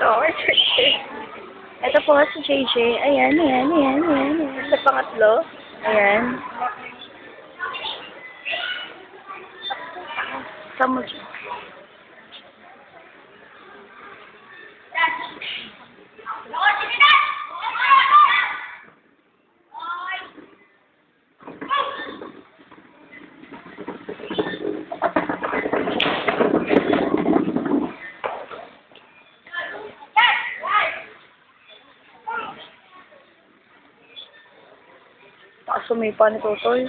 Oo, ito po si JJ. Ayan. Sa pangatlo. Ayan. Kamu. Sumipa ni Totoy.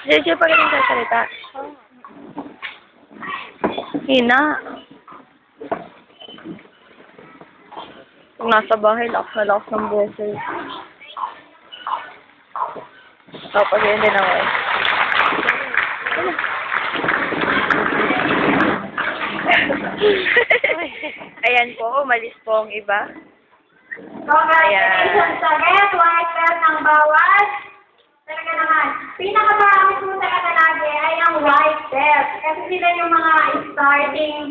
JJ pa rin ang sasalita. Hina. Kung nasa bahay, lakas na lakas ng boses. Tapos yun din ako. Ayan po, umalis po ang iba. Congratulations ulit, white belt ng bawat. Talaga naman, pinakamarami po talaga lagi ay ang white belt. Kasi sila yung mga starting